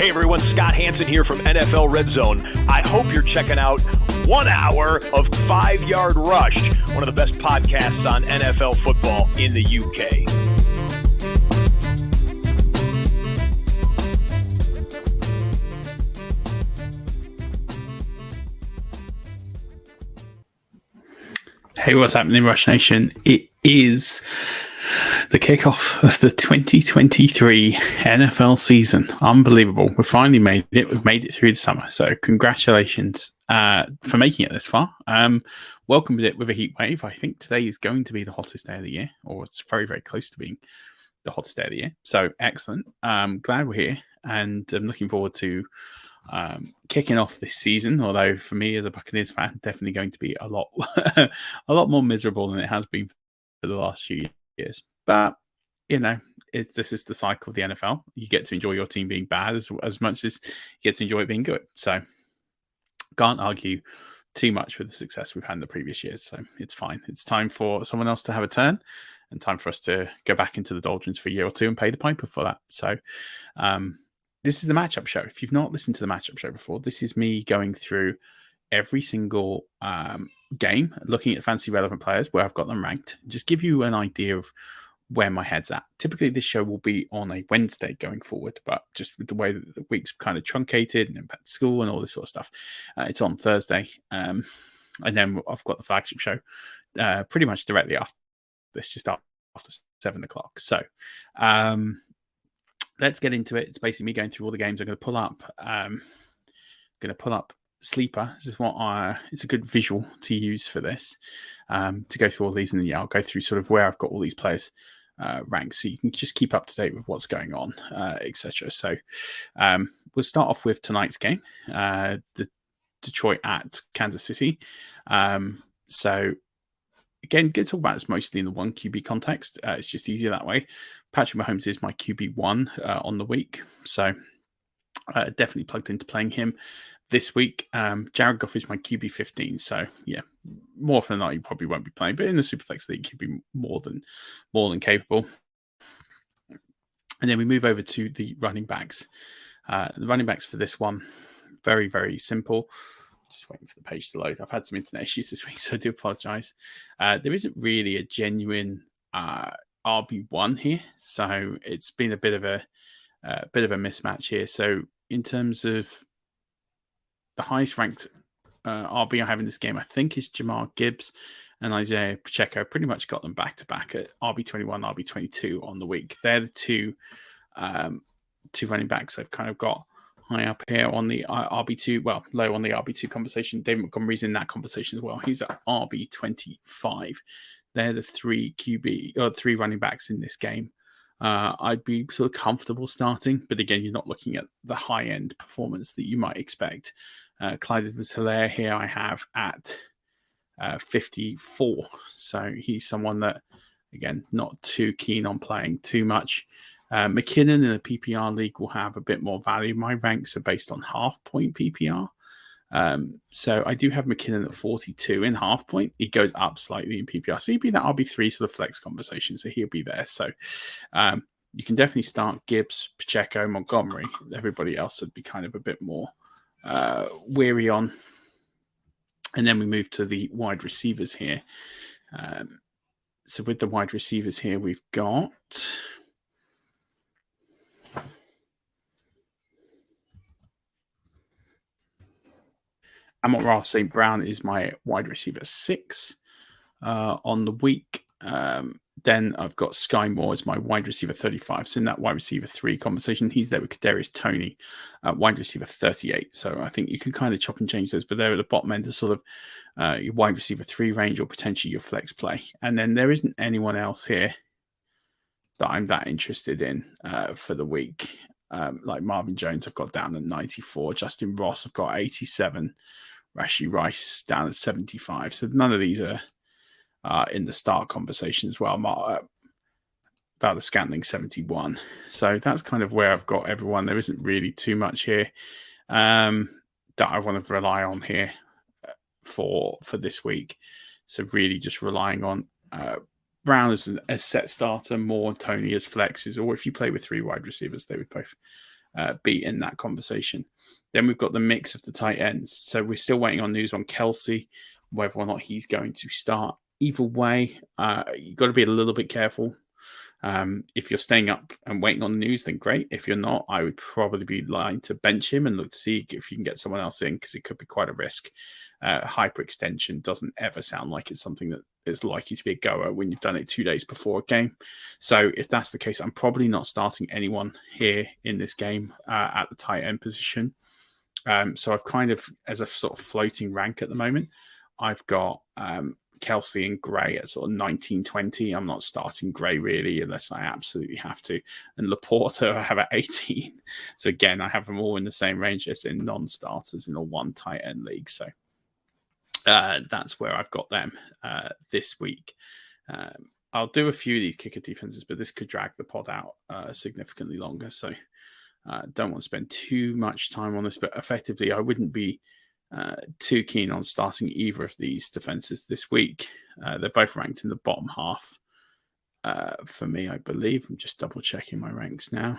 Hey everyone, Scott Hansen here from NFL Red Zone. I hope you're checking out 1 hour of 5-Yard Rush, one of the best podcasts on NFL football in the UK. Hey, what's happening, Rush Nation? It is the kickoff of the 2023 NFL season. Unbelievable. We finally made it. We've made it through the summer. So congratulations for making it this far. Welcomed it with a heat wave. I think today is going to be the hottest day of the year, or it's very, very close to being the hottest day of the year. So excellent. Glad we're here, and I'm looking forward to kicking off this season. Although for me as a Buccaneers fan, definitely going to be a lot more miserable than it has been for the last few years. But this is the cycle of the NFL. You get to enjoy your team being bad as much as you get to enjoy it being good. So can't argue too much with the success we've had in the previous years. So it's fine. It's time for someone else to have a turn, and time for us to go back into the doldrums for a year or two and pay the piper for that. So this is the matchup show. If you've not listened to the matchup show before, this is me going through every single game, looking at fantasy relevant players, where I've got them ranked, just give you an idea of where my head's at. Typically, this show will be on a Wednesday going forward, but just with the way that the week's kind of truncated and back to school and all this sort of stuff, it's on Thursday. And then I've got the flagship show pretty much directly after this, just after 7 o'clock. So let's get into it. It's basically me going through all the games. I'm going to pull up Sleeper. This is it's a good visual to use for this, to go through all these, and then I'll go through sort of where I've got all these players ranked, so you can just keep up to date with what's going on, etc. So we'll start off with tonight's game, the Detroit at Kansas City. So again, good to talk about this mostly in the one QB context. It's just easier that way. Patrick Mahomes is my QB1 on the week, so definitely plugged into playing him this week. Jared Goff is my QB15, so yeah, more often than not, you probably won't be playing, but in the Superflex League, he'll be more than capable. And then we move over to the running backs. The running backs for this one, very, very simple. Just waiting for the page to load. I've had some internet issues this week, so I do apologize. There isn't really a genuine RB1 here, so it's been a bit of a mismatch here. So in terms of the highest ranked RB I have in this game, I think, is Jamar Gibbs and Isaiah Pacheco. Pretty much got them back to back at RB21, RB22 on the week. They're the two running backs I've kind of got high up here on the RB2, well, low on the RB2 conversation. David Montgomery's in that conversation as well. He's at RB25. They're the three running backs in this game. I'd be sort of comfortable starting, but again, you're not looking at the high-end performance that you might expect. Clyde Edwards-Helaire here I have at 54. So he's someone that, again, not too keen on playing too much. McKinnon in a PPR league will have a bit more value. My ranks are based on half-point PPR. So I do have McKinnon at 42 in half point. He goes up slightly in PPR. So he'd be that RB3 sort of flex conversation. So he'll be there. So you can definitely start Gibbs, Pacheco, Montgomery. Everybody else would be kind of a bit more weary on. And then we move to the wide receivers here. So with the wide receivers here, we've got... Amon-Ra St. Brown is my wide receiver 6 on the week. Then I've got Sky Moore as my wide receiver 35. So in that wide receiver 3 conversation, he's there with Kadarius Toney, wide receiver 38. So I think you can kind of chop and change those, but they're at the bottom end of sort of your wide receiver 3 range, or potentially your flex play. And then there isn't anyone else here that I'm that interested in for the week. Like Marvin Jones, I've got down at 94. Justin Ross, I've got 87. Rashee Rice down at 75. So none of these are in the start conversation as well. Valdes Scantling 71. So that's kind of where I've got everyone. There isn't really too much here that I want to rely on here for this week. So really just relying on Brown as a set starter, Moore, Toney as flexes, or if you play with 3 wide receivers, they would both be in that conversation. Then we've got the mix of the tight ends. So we're still waiting on news on Kelsey, whether or not he's going to start. Either way, you've got to be a little bit careful. If you're staying up and waiting on the news, then great. If you're not, I would probably be lying to bench him and look to see if you can get someone else in, because it could be quite a risk. Hyperextension doesn't ever sound like it's something that is likely to be a goer when you've done it 2 days before a game. So if that's the case, I'm probably not starting anyone here in this game at the tight end position. So I've kind of, as a sort of floating rank at the moment, I've got Kelsey and Gray at sort of 19-20. I'm not starting Gray really unless I absolutely have to. And Laporta I have at 18. So again, I have them all in the same range as in non-starters in a one tight end league. So that's where I've got them this week. I'll do a few of these kicker defenses, but this could drag the pod out significantly longer. So don't want to spend too much time on this, but effectively I wouldn't be too keen on starting either of these defenses this week. They're both ranked in the bottom half for me, I believe. I'm just double checking my ranks now.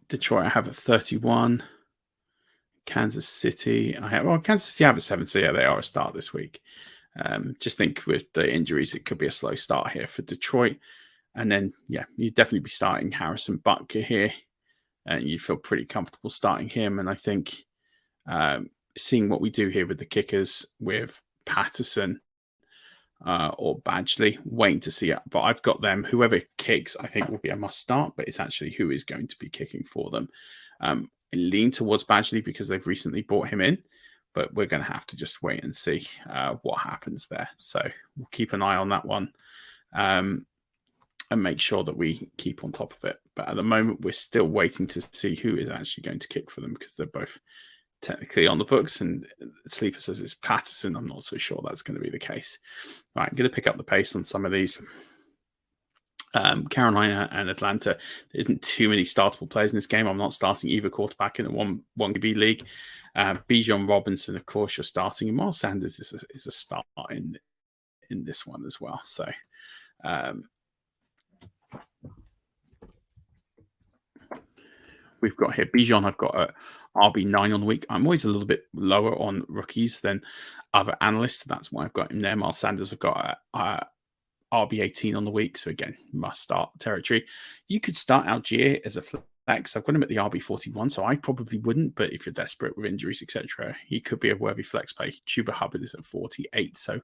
Detroit I have at 31. Kansas City Kansas City I have at 7, so yeah, they are a start this week. Just think with the injuries, it could be a slow start here for Detroit. And then, yeah, you'd definitely be starting Harrison Butker here. And you feel pretty comfortable starting him. And I think seeing what we do here with the kickers with Patterson or Badgley, waiting to see it. But I've got them. Whoever kicks, I think will be a must start, but it's actually who is going to be kicking for them. I lean towards Badgley because they've recently brought him in, but we're going to have to just wait and see what happens there. So we'll keep an eye on that one. And make sure that we keep on top of it. But at the moment, we're still waiting to see who is actually going to kick for them, because they're both technically on the books. And Sleeper says it's Patterson. I'm not so sure that's going to be the case. All right, I'm going to pick up the pace on some of these. Carolina and Atlanta, there isn't too many startable players in this game. I'm not starting either quarterback in a one QB league. Bijan Robinson, of course, you're starting. And Miles Sanders is a start in this one as well. So, we've got here Bijan. I've got a RB9 on the week. I'm always a little bit lower on rookies than other analysts. That's why I've got him there. Miles Sanders, I've got a RB18 on the week. So again, must start territory. You could start Algier as a flex. I've got him at the RB41, so I probably wouldn't. But if you're desperate with injuries, etc., he could be a worthy flex play. Chuba Hubbard is at 48. So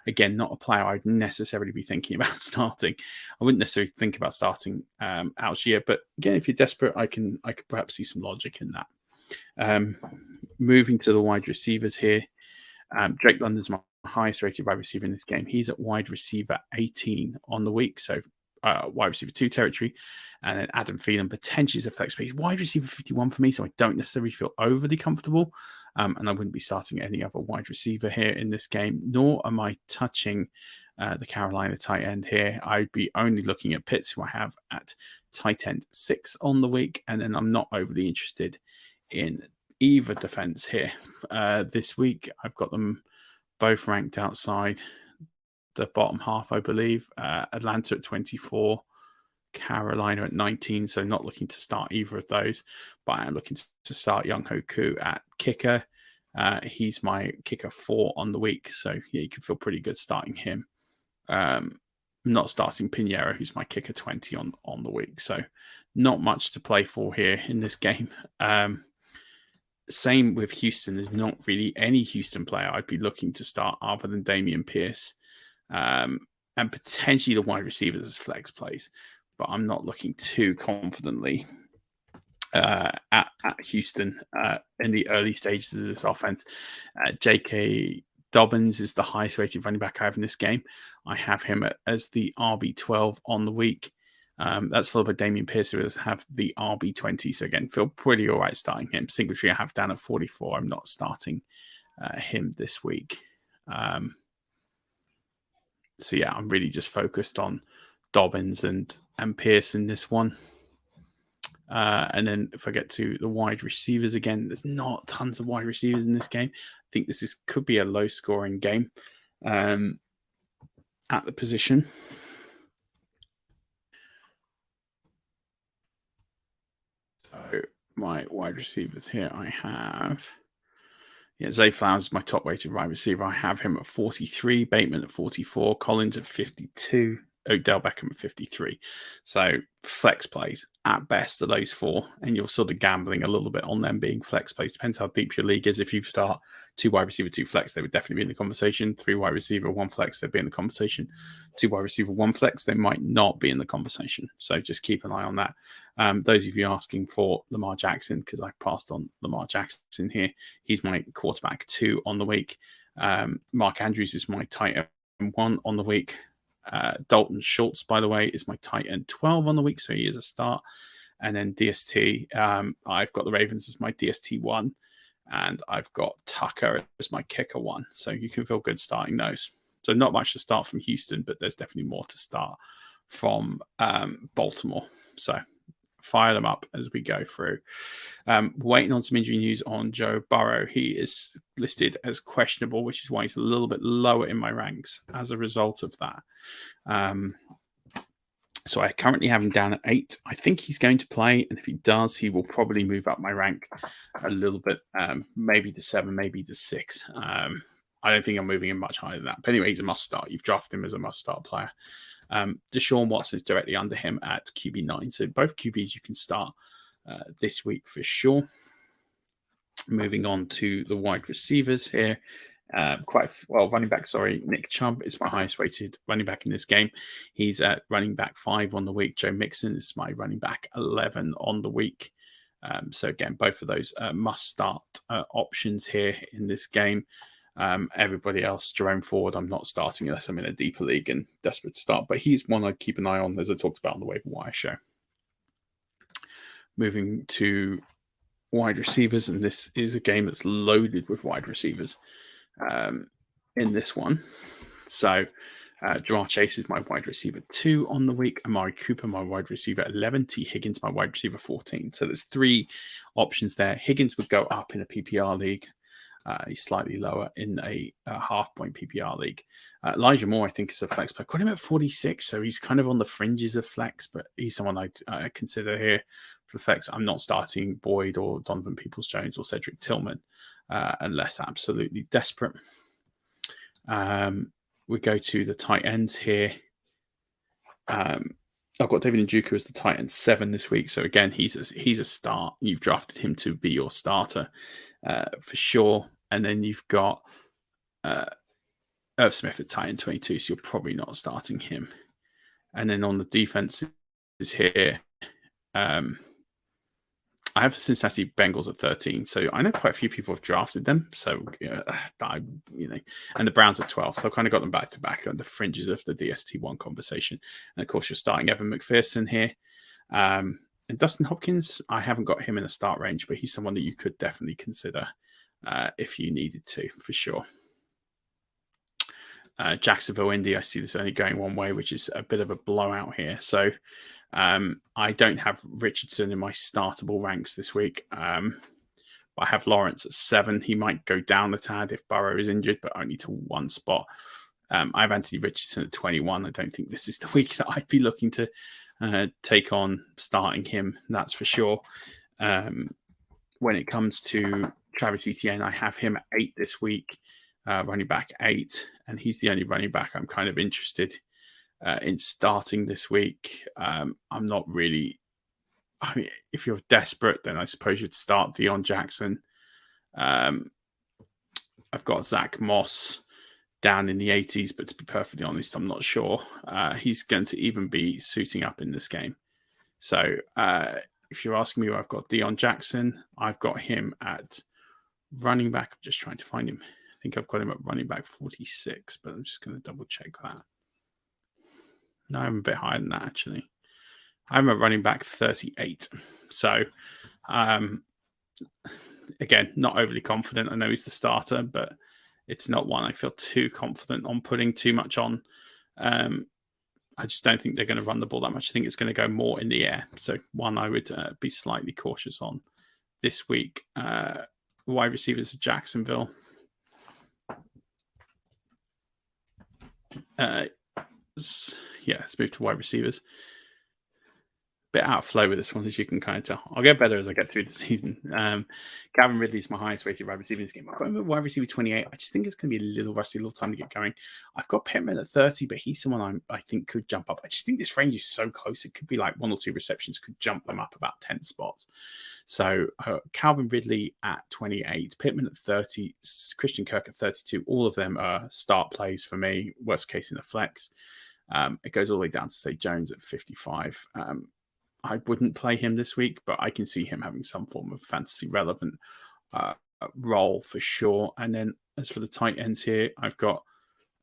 again, not a player I'd necessarily be thinking about starting. I wouldn't necessarily think about starting Algier, but again, if you're desperate, I could perhaps see some logic in that. Moving to the wide receivers here, Drake London's my highest rated wide receiver in this game. He's at wide receiver 18 on the week, so wide receiver 2 territory. And then Adam Thielen potentially is a flex play. He's wide receiver 51 for me, so I don't necessarily feel overly comfortable. And I wouldn't be starting any other wide receiver here in this game, nor am I touching the Carolina tight end here. I'd be only looking at Pitts, who I have at tight end 6 on the week. And then I'm not overly interested in either defense here. This week, I've got them both ranked outside the bottom half, I believe. Atlanta at 24. Carolina at 19, so not looking to start either of those, but I am looking to start Young Hoku at kicker. He's my kicker 4 on the week, so yeah, you can feel pretty good starting him. Not starting Pinheiro, who's my kicker 20 on the week, so not much to play for here in this game. Same with Houston. There's not really any Houston player I'd be looking to start other than Dameon Pierce, and potentially the wide receivers as flex plays. But I'm not looking too confidently at Houston in the early stages of this offense. J.K. Dobbins is the highest rated running back I have in this game. I have him as the RB12 on the week. That's followed by Dameon Pierce, who have the RB20. So again, feel pretty all right starting him. Singletary I have down at 44. I'm not starting him this week. So yeah, I'm really just focused on Dobbins and Pierce in this one. And then if I get to the wide receivers again, there's not tons of wide receivers in this game. I think this could be a low scoring game at the position. my wide receivers here, I have Zay Flowers is my top weighted wide receiver. I have him at 43, Bateman at 44, Collins at 52, Odell Beckham at 53. So flex plays at best are those four, and you're sort of gambling a little bit on them being flex plays. Depends how deep your league is. If you start 2 wide receiver, 2 flex, they would definitely be in the conversation. 3 wide receiver, 1 flex, they'd be in the conversation. 2 wide receiver, 1 flex, they might not be in the conversation. So just keep an eye on that. Those of you asking for Lamar Jackson, because I passed on Lamar Jackson here, he's my quarterback 2 on the week. Mark Andrews is my tight end 1 on the week. Dalton Schultz, by the way, is my tight end 12 on the week, so he is a start. And then DST, I've got the Ravens as my DST 1, and I've got Tucker as my kicker 1. So you can feel good starting those. So not much to start from Houston, but there's definitely more to start from Baltimore. So fire them up as we go through. Waiting on some injury news on Joe Burrow. He is listed as questionable, which is why he's a little bit lower in my ranks as a result of that. So I currently have him down at 8. I think he's going to play, and if he does, he will probably move up my rank a little bit, maybe to 7, maybe to 6. I don't think I'm moving him much higher than that. But anyway, he's a must start. You've drafted him as a must start player. Deshaun Watson is directly under him at QB9. So both QBs you can start this week for sure. Moving on to the wide receivers here. Running back, Nick Chubb is my highest rated running back in this game. He's at running back 5 on the week. Joe Mixon is my running back 11 on the week. So again, both of those must start options here in this game. Everybody else, Jerome Ford, I'm not starting unless I'm in a deeper league and desperate to start, but he's one I'd keep an eye on, as I talked about on the waiver wire show. Moving to wide receivers, and this is a game that's loaded with wide receivers in this one. So Jamar Chase is my wide receiver 2 on the week. Amari Cooper, my wide receiver 11. T. Higgins, my wide receiver 14. So there's 3 options there. Higgins would go up in a PPR league. He's slightly lower in a half-point PPR league. Elijah Moore, I think, is a flex player. Got him at 46, so he's kind of on the fringes of flex, but he's someone I consider here for flex. I'm not starting Boyd or Donovan Peoples-Jones or Cedric Tillman unless absolutely desperate. We go to the tight ends here. I've got David Njoku as the tight end 7 this week. So again, he's a start. You've drafted him to be your starter for sure. And then you've got Irv Smith at tight end 22. So you're probably not starting him. And then on the defenses here, I have the Cincinnati Bengals at 13. So I know quite a few people have drafted them. So, and the Browns at 12. So I kind of got them back to back on the fringes of the DST1 conversation. And of course, you're starting Evan McPherson here. And Dustin Hopkins, I haven't got him in a start range, but he's someone that you could definitely consider if you needed to, for sure. Jacksonville, Indy, I see this only going one way, which is a bit of a blowout here. So I don't have Richardson in my startable ranks this week. I have Lawrence at 7. He might go down a tad if Burrow is injured, but only to 1 spot. I have Anthony Richardson at 21. I don't think this is the week that I'd be looking to take on starting him, that's for sure. When it comes to Travis Etienne, I have him at 8 this week, running back 8, and he's the only running back I'm kind of interested in starting this week. I'm not really. I mean, if you're desperate, then I suppose you'd start Deion Jackson. I've got Zach Moss down in the 80s, but to be perfectly honest, I'm not sure he's going to even be suiting up in this game. So if you're asking me where I've got Deion Jackson, I've got him at running back. I'm just trying to find him. I think I've got him at running back 46, but I'm just going to double check that. No, I'm a bit higher than that, actually. I'm a running back 38. So, again, not overly confident. I know he's the starter, but it's not one I feel too confident on putting too much on. I just don't think they're going to run the ball that much. I think it's going to go more in the air. So, one I would be slightly cautious on this week. Wide receivers of Jacksonville. Let's move to wide receivers. bit out of flow with this one, as you can kind of tell. I'll get better as I get through the season. Calvin Ridley is my highest rated wide receiver in this game. I've got him at wide receiver 28. I just think it's going to be a little rusty, a little time to get going. I've got Pittman at 30, but he's someone I think could jump up. I just think this range is so close. It could be like 1 or 2 receptions could jump them up about 10 spots. So Calvin Ridley at 28, Pittman at 30, Christian Kirk at 32. All of them are start plays for me, worst case in a flex. It goes all the way down to, say, Jones at 55. I wouldn't play him this week, but I can see him having some form of fantasy relevant role for sure. And then as for the tight ends here, I've got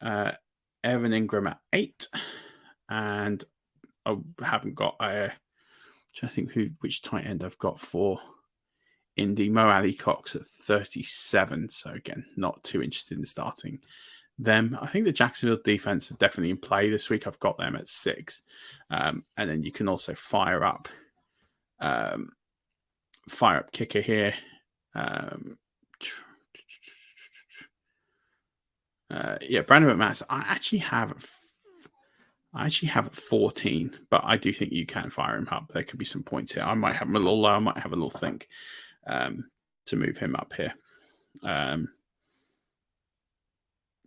Evan Ingram at 8, and I haven't got I think which tight end I've got for Indy. Mo Ali Cox at 37. So again, not too interested in starting them. I think the Jacksonville defense are definitely in play this week. I've got them at 6. And then you can also fire up kicker here. Brandon McManus, I actually have at 14, but I do think you can fire him up. There could be some points here. I might have him a little low. I might have a little think to move him up here.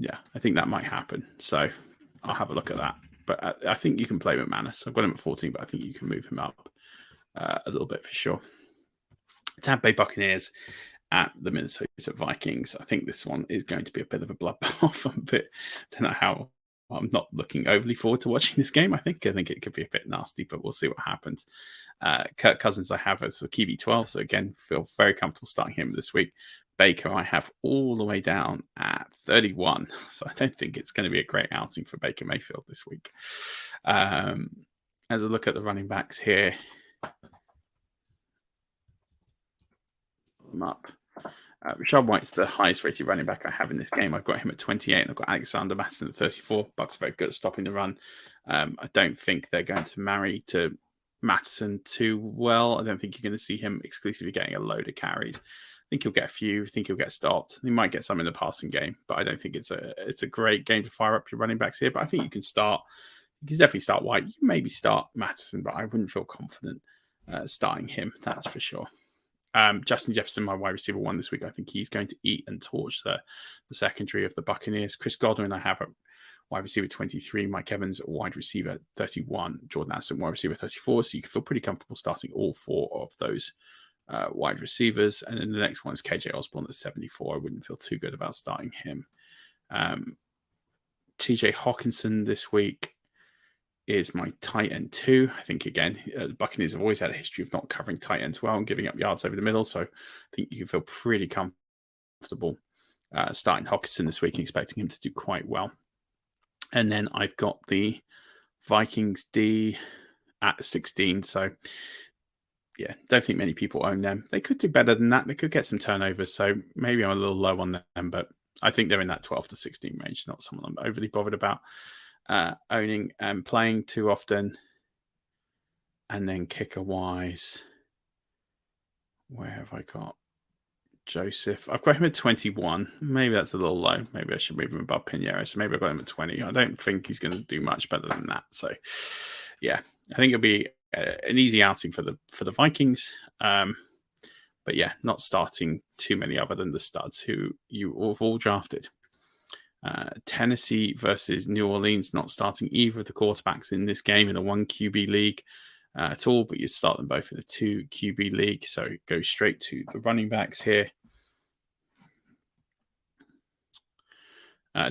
Yeah, I think that might happen. So I'll have a look at that. But I think you can play McManus. I've got him at 14, but I think you can move him up a little bit for sure. Tampa Bay Buccaneers at the Minnesota Vikings. I think this one is going to be a bit of a bloodbath. Don't know how. I'm not looking overly forward to watching this game. I think it could be a bit nasty, but we'll see what happens. Kirk Cousins I have as a QB12, so again, feel very comfortable starting him this week. Baker I have all the way down at 31, so I don't think it's going to be a great outing for Baker Mayfield this week. As I look at the running backs here, I'm up. Rashad White's the highest rated running back I have in this game. I've got him at 28, and I've got Alexander Mattison at 34. Bucks are very good at stopping the run. I don't think they're going to marry to Mattison too well. I don't think you're going to see him exclusively getting a load of carries. I think he'll get a few. I think he'll get stopped. He might get some in the passing game, but I don't think it's a great game to fire up your running backs here. But I think you can definitely start White. You can maybe start Mattison, but I wouldn't feel confident starting him. That's for sure. Justin Jefferson, my wide receiver 1 this week. I think he's going to eat and torch the secondary of the Buccaneers. Chris Godwin, I have at wide receiver 23. Mike Evans at wide receiver 31. Jordan Addison, wide receiver 34. So you can feel pretty comfortable starting all 4 of those wide receivers. And then the next one is KJ Osborne at 74. I wouldn't feel too good about starting him. TJ Hawkinson this week is my tight end 2. I think, again, the Buccaneers have always had a history of not covering tight ends well and giving up yards over the middle. So I think you can feel pretty comfortable starting Hawkinson this week and expecting him to do quite well. And then I've got the Vikings D at 16. So, yeah, don't think many people own them. They could do better than that. They could get some turnovers. So maybe I'm a little low on them, but I think they're in that 12 to 16 range. Not someone I'm overly bothered about owning and playing too often. And then kicker wise, where have I got Joseph? I've got him at 21. Maybe that's a little low. Maybe I should move him above Pinheiro. So maybe I've got him at 20. I don't think he's going to do much better than that. So yeah, I think it'll be an easy outing for the Vikings. But yeah, not starting too many other than the studs who you have all drafted. Tennessee versus New Orleans, not starting either of the quarterbacks in this game in a 1 QB league at all, but you start them both in a 2 QB league. So go straight to the running backs here.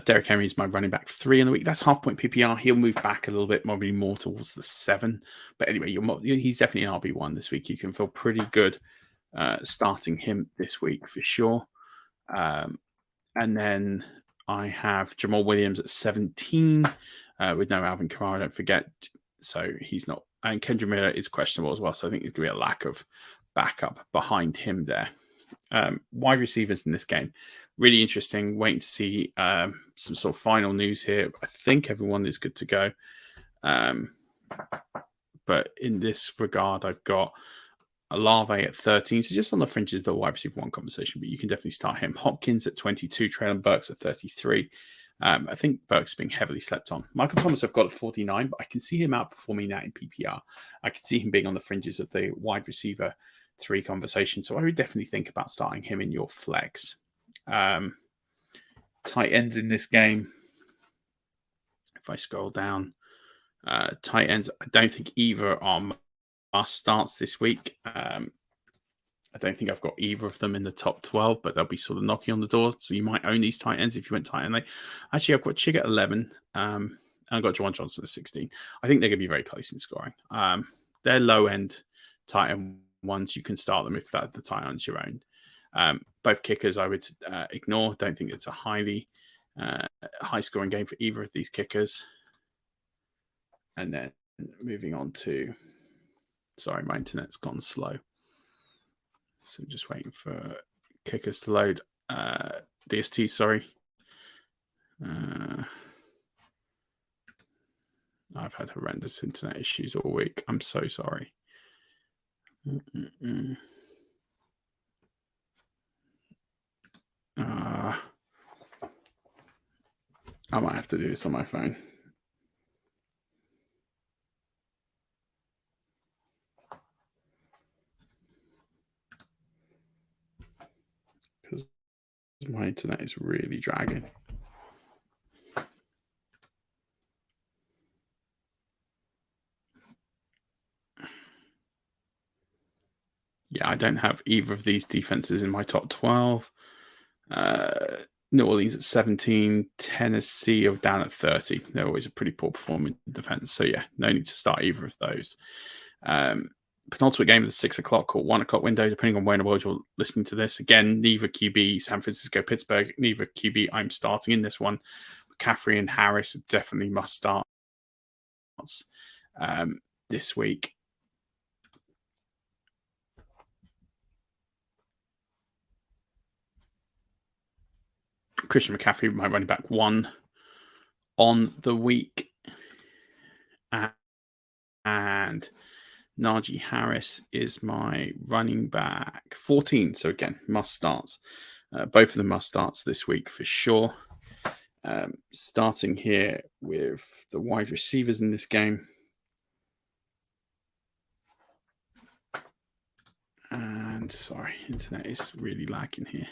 Derrick Henry is my running back 3 in the week. That's half point PPR. He'll move back a little bit, probably more towards the 7. But anyway, he's definitely an RB1 this week. You can feel pretty good starting him this week for sure. And then I have Jamal Williams at 17 with no Alvin Kamara, don't forget. So he's not. And Kendra Miller is questionable as well. So I think there's going to be a lack of backup behind him there. Wide receivers in this game. Really interesting. Waiting to see some sort of final news here. I think everyone is good to go. But in this regard, I've got Olave at 13. So just on the fringes of the wide receiver 1 conversation, but you can definitely start him. Hopkins at 22. Traylon Burks at 33. I think Burke's being heavily slept on. Michael Thomas, I've got at 49, but I can see him outperforming that in PPR. I can see him being on the fringes of the wide receiver 3 conversation. So I would definitely think about starting him in your flex. Tight ends in this game. If I scroll down, tight ends, I don't think either are must starts this week. I don't think I've got either of them in the top 12, but they'll be sort of knocking on the door. So you might own these tight ends if you went tight end. Actually, I've got Chig at 11, and I've got Juwan Johnson at 16. I think they're going to be very close in scoring. They're low-end tight end ones. You can start them if the tight end's your own. Both kickers I would ignore. Don't think it's a high-scoring game for either of these kickers. And then moving on to... Sorry, my internet's gone slow. So I'm just waiting for kickers to load. DST, sorry. I've had horrendous internet issues all week. I'm so sorry. I might have to do this on my phone. Because my internet is really dragging. Yeah, I don't have either of these defenses in my top 12. New Orleans at 17, Tennessee are down at 30. They're always a pretty poor performing defense. So yeah, no need to start either of those. Penultimate game of the 6 o'clock or 1 o'clock window, depending on where in the world you're listening to this. Again, neither QB, San Francisco, Pittsburgh, neither QB I'm starting in this one. McCaffrey and Harris definitely must start this week. Christian McCaffrey, my running back 1 on the week. And Najee Harris is my running back 14. So again, must starts. Both of them must starts this week for sure. Starting here with the wide receivers in this game. And sorry, internet is really lagging here.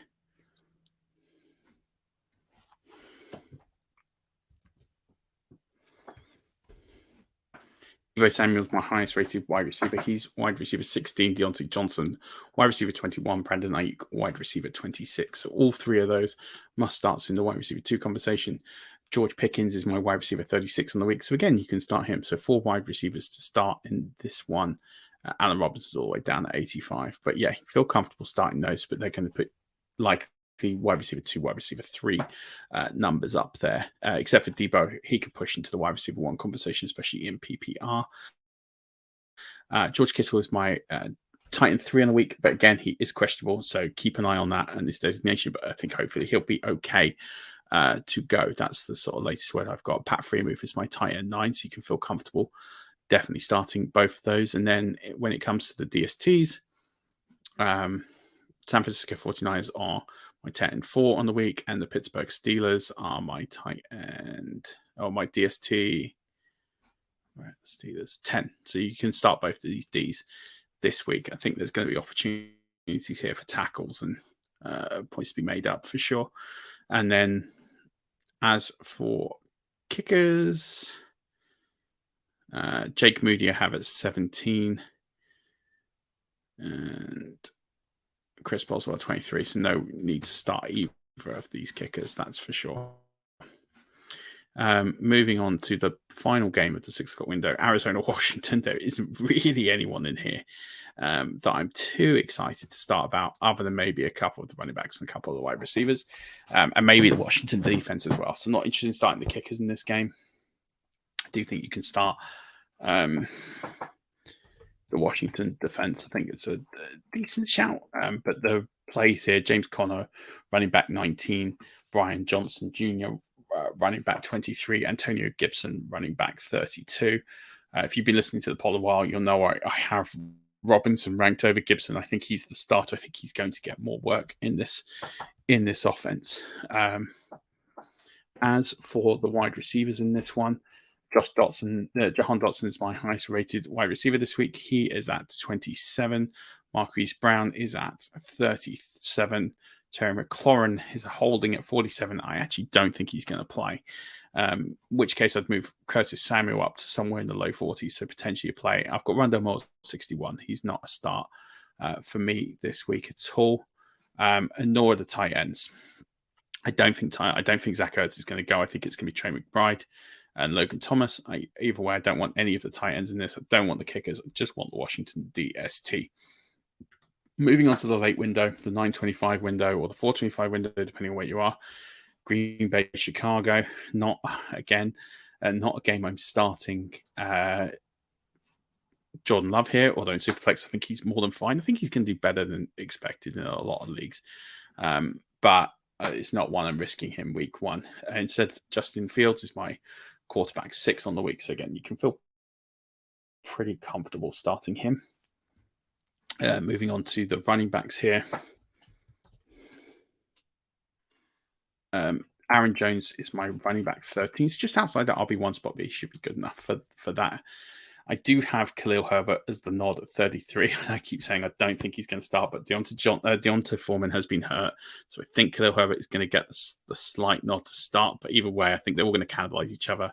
Deebo Samuel's my highest rated wide receiver. He's wide receiver 16, Deontay Johnson, wide receiver 21, Brandon Ayuk, wide receiver 26. So all 3 of those must starts in the wide receiver 2 conversation. George Pickens is my wide receiver 36 on the week. So again, you can start him. So 4 wide receivers to start in this one. Allen Robinson's all the way down at 85. But yeah, feel comfortable starting those, but they're going to put like the wide receiver 2, wide receiver 3 numbers up there, except for Deebo. He could push into the wide receiver 1 conversation, especially in PPR. George Kittle is my tight end 3 on the week, but again, he is questionable, so keep an eye on that and this designation, but I think hopefully he'll be okay to go. That's the sort of latest word I've got. Pat Freiermuth is my tight end 9, so you can feel comfortable definitely starting both of those. And then when it comes to the DSTs, San Francisco 49ers are my tight end 4 on the week, and the Pittsburgh Steelers are my tight end, my DST, Steelers 10. So you can start both of these Ds this week. I think there's going to be opportunities here for tackles and points to be made up for sure. And then as for kickers, Jake Moody I have at 17, and Chris Boswell 23. So no need to start either of these kickers, that's for sure. Moving on to the final game of the 6 o'clock window, Arizona-Washington. There isn't really anyone in here that I'm too excited to start about, other than maybe a couple of the running backs and a couple of the wide receivers, and maybe the Washington defense as well. So I'm not interested in starting the kickers in this game. I do think you can start the Washington defense. I think it's a decent shout, but the plays here, James Conner, running back 19, Brian Johnson Jr., running back 23, Antonio Gibson, running back 32. If you've been listening to the pod a while, you'll know I have Robinson ranked over Gibson. I think he's the starter. I think he's going to get more work in this offense. As for the wide receivers in this one, Jahan Dotson is my highest rated wide receiver this week. He is at 27. Marquise Brown is at 37. Terry McLaurin is holding at 47. I actually don't think he's going to play. In which case I'd move Curtis Samuel up to somewhere in the low 40s, so potentially a play. I've got Rondell Moore 61. He's not a start for me this week at all, and nor are the tight ends. I don't think Zach Ertz is going to go. I think it's going to be Trey McBride and Logan Thomas. Either way, I don't want any of the tight ends in this. I don't want the kickers. I just want the Washington DST. Moving on to the late window, the 9:25 window or the 4:25 window, depending on where you are. Green Bay, Chicago. Not a game I'm starting Jordan Love here, although in Superflex, I think he's more than fine. I think he's going to do better than expected in a lot of leagues. But it's not one I'm risking him week one. Instead, Justin Fields is my quarterback 6 on the week. So again, you can feel pretty comfortable starting him. Moving on to the running backs here. Aaron Jones is my running back 13. It's just outside that RB1 spot, but he should be good enough for that. I do have Khalil Herbert as the nod at 33. I keep saying I don't think he's going to start, but Deonta Foreman has been hurt. So I think Khalil Herbert is going to get the slight nod to start. But either way, I think they're all going to cannibalize each other.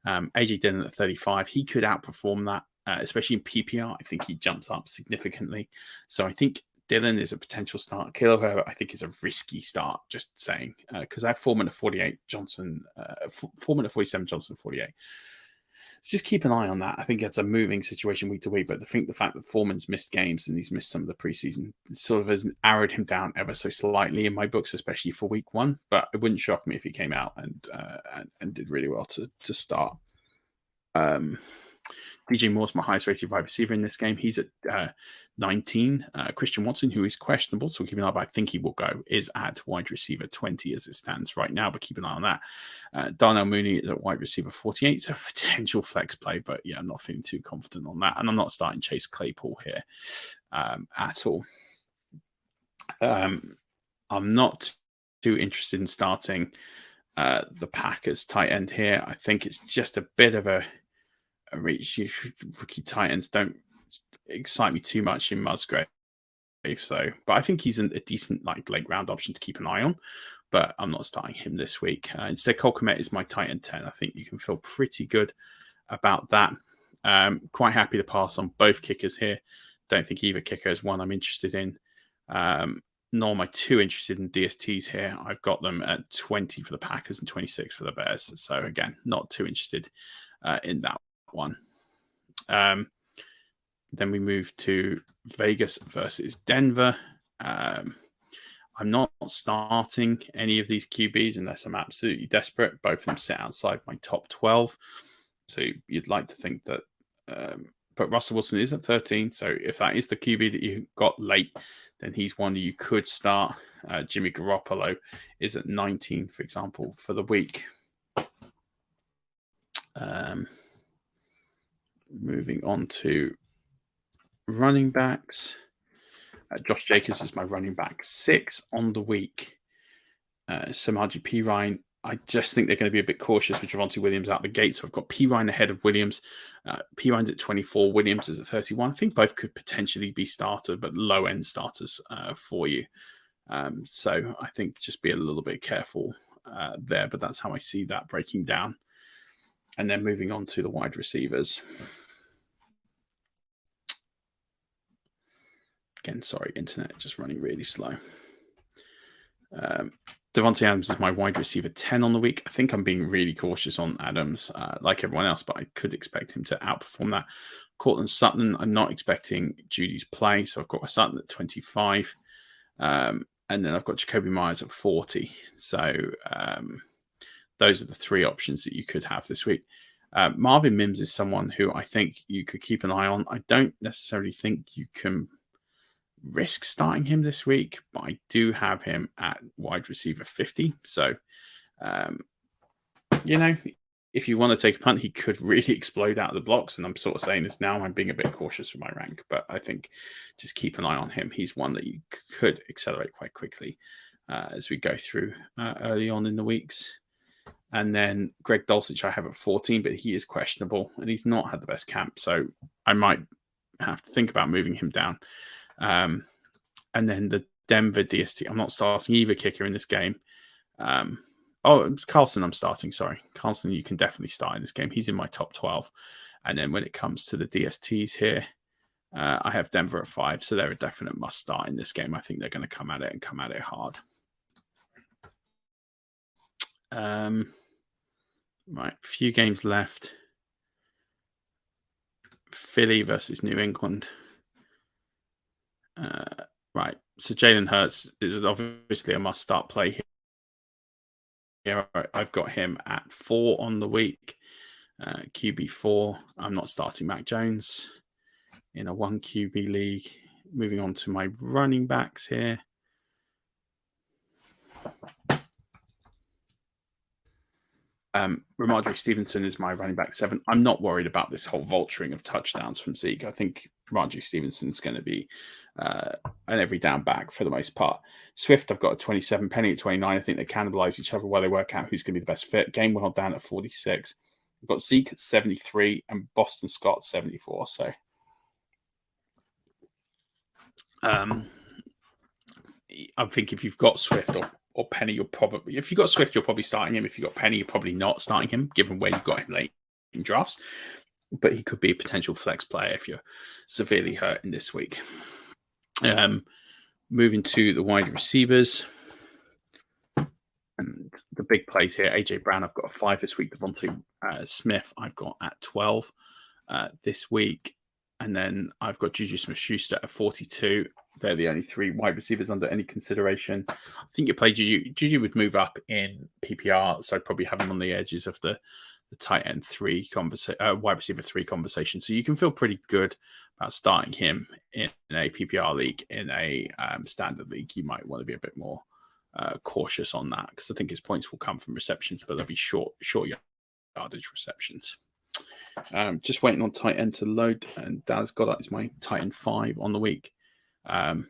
AJ Dillon at 35. He could outperform that, especially in PPR. I think he jumps up significantly. So I think Dillon is a potential start. Khalil Herbert, I think, is a risky start, just saying. Because I have Foreman at 48, Foreman at 47, Johnson at 48. So just keep an eye on that. I think it's a moving situation week to week, but I think the fact that Foreman's missed games and he's missed some of the preseason sort of has arrowed him down ever so slightly in my books, especially for week one. But it wouldn't shock me if he came out and did really well to start. DJ Moore's my highest rated wide receiver in this game. He's at 19. Christian Watson, who is questionable, so we'll keep an eye on, but I think he will go, is at wide receiver 20 as it stands right now, but keep an eye on that. Darnell Mooney is at wide receiver 48, so potential flex play, but yeah, I'm not feeling too confident on that. And I'm not starting Chase Claypool here at all. I'm not too interested in starting the Packers tight end here. I think it's just a bit of a reach. Rookie tight ends don't excite me too much in Musgrave, but I think he's a decent late round option to keep an eye on, but I'm not starting him this week. Instead, Cole Kmet is my tight end 10. I think you can feel pretty good about that. Quite happy to pass on both kickers here. Don't think either kicker is one I'm interested in, nor am I too interested in DSTs here. I've got them at 20 for the Packers and 26 for the Bears. So again, not too interested in that one. Then we move to Vegas versus Denver. I'm not starting any of these QBs unless I'm absolutely desperate. Both of them sit outside my top 12. So you'd like to think that, but Russell Wilson is at 13. So if that is the QB that you got late, then he's one that you could start. Jimmy Garoppolo is at 19, for example, for the week. Moving on to running backs. Josh Jacobs is my running back 6 on the week. Samaje Perine, I just think they're going to be a bit cautious with Javonte Williams out the gate. So I've got Perine ahead of Williams. Perine's at 24. Williams is at 31. I think both could potentially be starters, but low-end starters for you. So I think just be a little bit careful there, but that's how I see that breaking down. And then moving on to the wide receivers. Again, sorry, internet just running really slow. Devontae Adams is my wide receiver 10 on the week. I think I'm being really cautious on Adams, like everyone else, but I could expect him to outperform that. Cortland Sutton, I'm not expecting Judy's play, so I've got Sutton at 25. And then I've got Jacoby Myers at 40. So those are the 3 options that you could have this week. Marvin Mims is someone who I think you could keep an eye on. I don't necessarily think you can risk starting him this week, but I do have him at wide receiver 50. So, if you want to take a punt, he could really explode out of the blocks. And I'm sort of saying this now. I'm being a bit cautious with my rank, but I think just keep an eye on him. He's one that you could accelerate quite quickly as we go through early on in the weeks. And then Greg Dulcich I have at 14, but he is questionable and he's not had the best camp. So I might have to think about moving him down. And then the Denver DST, I'm not starting either kicker in this game. It's Carlson I'm starting, sorry. Carlson, you can definitely start in this game. He's in my top 12. And then when it comes to the DSTs here, I have Denver at 5, so they're a definite must start in this game. I think they're going to come at it hard. Right, few games left. Philly versus New England. Right, so Jalen Hurts is obviously a must-start play here. Yeah, I've got him at 4 on the week. QB4. I'm not starting Mac Jones in a 1 QB league. Moving on to my running backs here. Ramondre Stevenson is my running back 7. I'm not worried about this whole vulturing of touchdowns from Zeke. I think Ramondre Stevenson is going to be an every down back for the most part. Swift, I've got a 27, Penny at 29. I think they cannibalize each other while they work out who's going to be the best fit. Gainwell down at 46. I've got Zeke at 73 and Boston Scott 74. So I think if you've got Swift or Penny, if you've got Swift, you're probably starting him. If you've got Penny, you're probably not starting him, given where you've got him late in drafts. But he could be a potential flex player if you're severely hurt in this week. Moving to the wide receivers. And the big plays here, AJ Brown, I've got a 5 this week. Devontae Smith, I've got at 12 this week. And then I've got Juju Smith-Schuster at 42. They're the only 3 wide receivers under any consideration. I think you play Juju. Juju would move up in PPR, so I'd probably have him on the edges of the tight end 3 wide receiver 3 conversation. So you can feel pretty good about starting him in a PPR league. In a standard league, you might want to be a bit more cautious on that because I think his points will come from receptions, but they'll be short yardage receptions. Just waiting on tight end to load, and Dallas Goedert is my tight end 5 on the week. So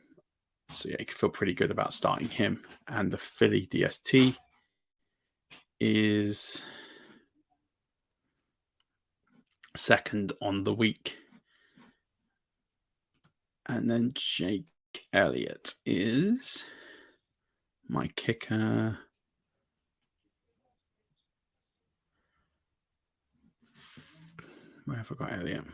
yeah, you can feel pretty good about starting him. And the Philly DST is second on the week. And then Jake Elliott is my kicker. Where have I got Elliott?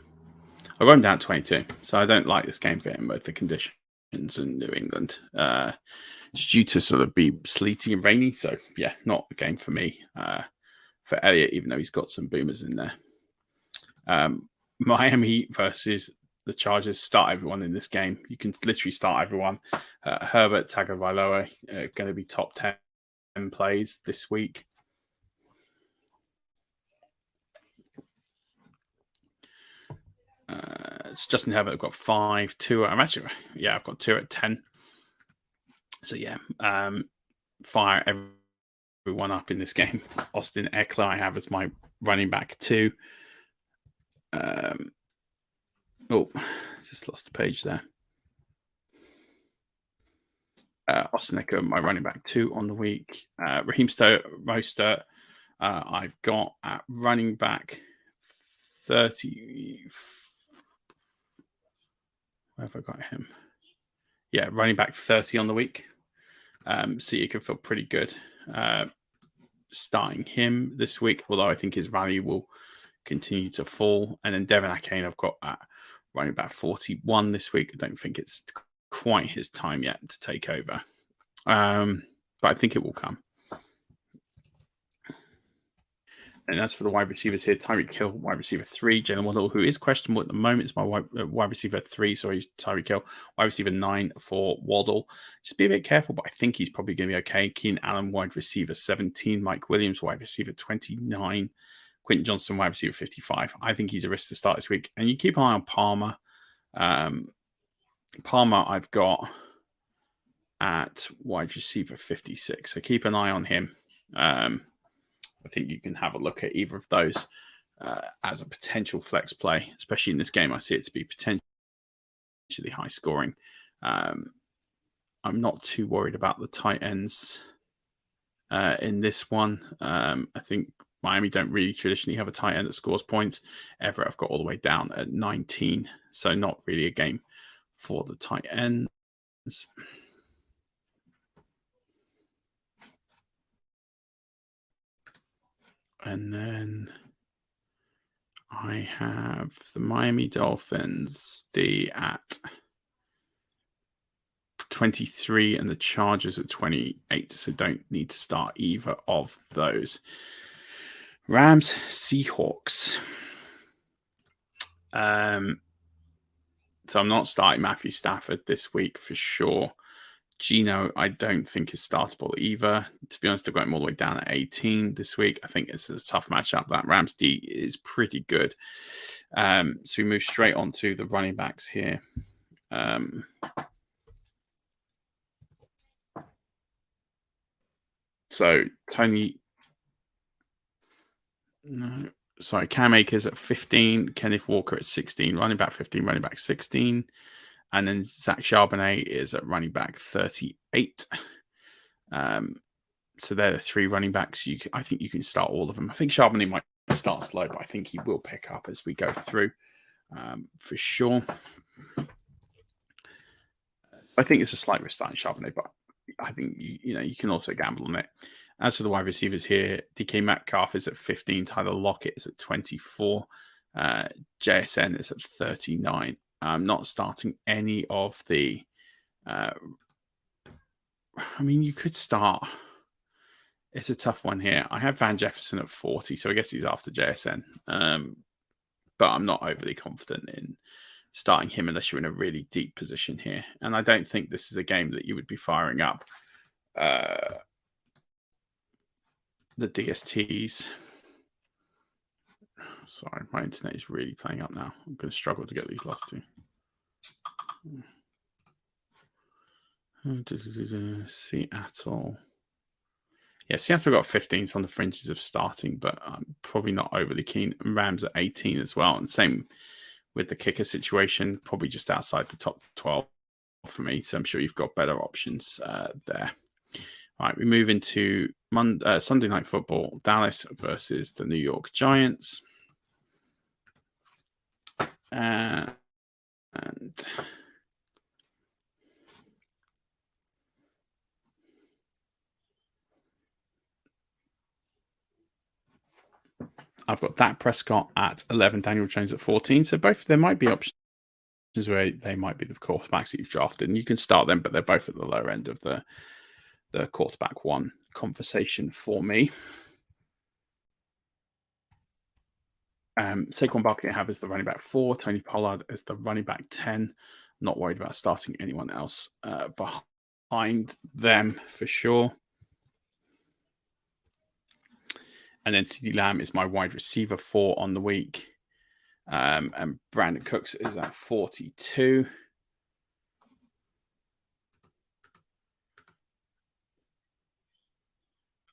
I got him down at 22, so I don't like this game for him with the conditions in New England. It's due to sort of be sleety and rainy, so yeah, not a game for me. For Elliott, even though he's got some boomers in there. Miami versus the Chargers. Start everyone in this game. You can literally start everyone. Herbert, Tagovailoa going to be top 10 plays this week. It's Justin Herbert. I've got 5, 2. I've got 2 at 10. So yeah, fire everyone up in this game. Austin Eckler I have as my running back 2. Just lost the page there. Austin Eckler, my running back 2 on the week. Raheem Mostert, I've got at running back 30. Where have I got him? Yeah, running back 30 on the week. So you can feel pretty good starting him this week, although I think his value will continue to fall. And then Devin Akane, I've got at running back 41 this week. I don't think it's quite his time yet to take over. But I think it will come. And as for the wide receivers here, Tyreek Hill, wide receiver 3. Jalen Waddle, who is questionable at the moment, is my wide receiver 3. Sorry, Tyreek Hill. Wide receiver 9 for Waddle. Just be a bit careful, but I think he's probably going to be okay. Keenan Allen, wide receiver 17. Mike Williams, wide receiver 29. Quentin Johnston, wide receiver 55. I think he's a risk to start this week. And you keep an eye on Palmer. Palmer, I've got at wide receiver 56. So keep an eye on him. I think you can have a look at either of those as a potential flex play, especially in this game. I see it to be potentially high scoring. I'm not too worried about the tight ends in this one. I think Miami don't really traditionally have a tight end that scores points. Everett I've got all the way down at 19, so not really a game for the tight ends. And then I have the Miami Dolphins, D at 23 and the Chargers at 28, so don't need to start either of those. Rams, Seahawks. So I'm not starting Matthew Stafford this week for sure. Gino, I don't think is startable either. To be honest, I've got him all the way down at 18 this week. I think it's a tough matchup. That Rams D is pretty good. So we move straight on to the running backs here. So Tony, no, sorry, Cam Akers at 15, Kenneth Walker at 16, running back 15, running back 16. And then Zach Charbonnet is at running back 38. So they're the three running backs. I think you can start all of them. I think Charbonnet might start slow, but I think he will pick up as we go through for sure. I think it's a slight risk starting Charbonnet, but I think you can also gamble on it. As for the wide receivers here, DK Metcalf is at 15, Tyler Lockett is at 24, JSN is at 39. I'm not starting any of the. You could start. It's a tough one here. I have Van Jefferson at 40, so I guess he's after JSN. But I'm not overly confident in starting him unless you're in a really deep position here. And I don't think this is a game that you would be firing up the DSTs. Sorry, my internet is really playing up now. I'm going to struggle to get these last two. Seattle. Yeah, Seattle got 15s on the fringes of starting, but I'm probably not overly keen. And Rams at 18 as well. And same with the kicker situation, probably just outside the top 12 for me. So I'm sure you've got better options there. All right, we move into Sunday Night Football, Dallas versus the New York Giants. And I've got Dak Prescott at 11, Daniel Jones at 14. So both there might be options where they might be the quarterbacks that you've drafted, and you can start them, but they're both at the lower end of the quarterback one conversation for me. Saquon Barkley I have as the running back 4, Tony Pollard as the running back 10. Not worried about starting anyone else behind them for sure. And then CeeDee Lamb is my wide receiver 4 on the week. And Brandon Cooks is at 42.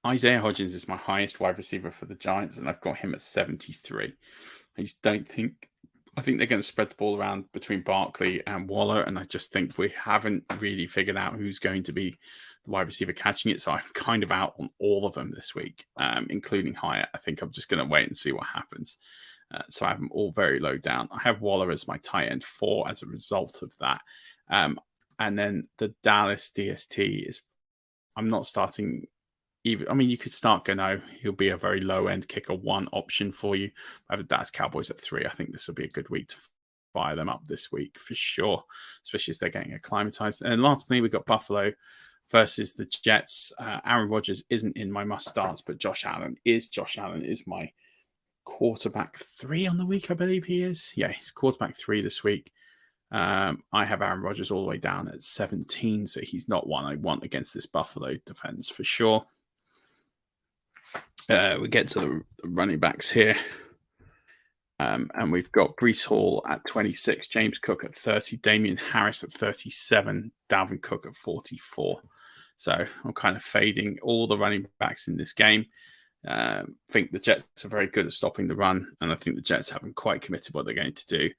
Isaiah Hodgins is my highest wide receiver for the Giants, and I've got him at 73. I think they're going to spread the ball around between Barkley and Waller, and I just think we haven't really figured out who's going to be the wide receiver catching it. So I'm kind of out on all of them this week, including Hyatt. I think I'm just going to wait and see what happens. So I have them all very low down. I have Waller as my tight end 4 as a result of that. And then the Dallas DST is, I'm not starting even. You could start Gano. He'll be a very low end kicker 1 option for you. I have the Dallas Cowboys at 3. I think this will be a good week to fire them up this week for sure, especially as they're getting acclimatized. And lastly, we've got Buffalo versus the Jets. Aaron Rodgers isn't in my must starts, but Josh Allen is. Josh Allen is my quarterback 3 on the week, I believe he is. Yeah, he's quarterback 3 this week. I have Aaron Rodgers all the way down at 17, so he's not one I want against this Buffalo defense for sure. We get to the running backs here. And we've got Breece Hall at 26, James Cook at 30, Damian Harris at 37, Dalvin Cook at 44. So I'm kind of fading all the running backs in this game. Think the Jets are very good at stopping the run, and I think the Jets haven't quite committed what they're going to do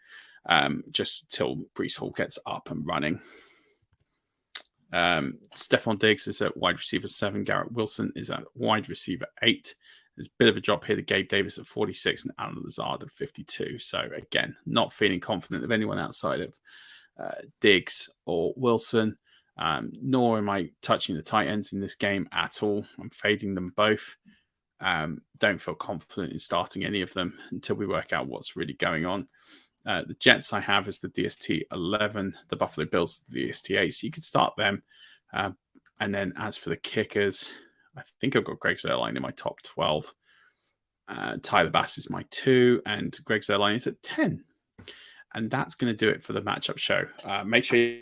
just till Breece Hall gets up and running. Stephon Diggs is at wide receiver 7. Garrett Wilson is at wide receiver 8. There's a bit of a drop here to Gabe Davis at 46 and Alan Lazard at 52. So again, not feeling confident of anyone outside of Diggs or Wilson. Nor am I touching the tight ends in this game at all. I'm fading them both. Don't feel confident in starting any of them until we work out what's really going on. The Jets I have as the DST 11, the Buffalo Bills the DST 8, so you could start them. And then as for the kickers, I think I've got Greg Zuerlein in my top 12. Tyler Bass is my 2, and Greg Zuerlein is at 10. And that's going to do it for the matchup show. Make sure you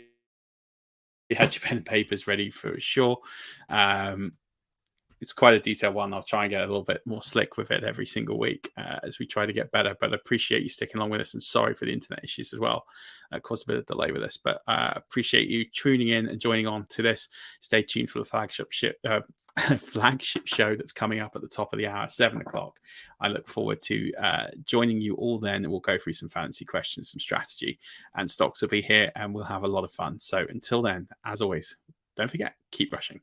had your pen and papers ready for sure. It's quite a detailed one. I'll try and get a little bit more slick with it every single week as we try to get better. But I appreciate you sticking along with us, and sorry for the internet issues as well. Caused a bit of delay with this, but appreciate you tuning in and joining on to this. Stay tuned for the flagship show that's coming up at the top of the hour, 7 o'clock. I look forward to joining you all then. We'll go through some fantasy questions, some strategy, and stocks will be here, and we'll have a lot of fun. So until then, as always, don't forget, keep rushing.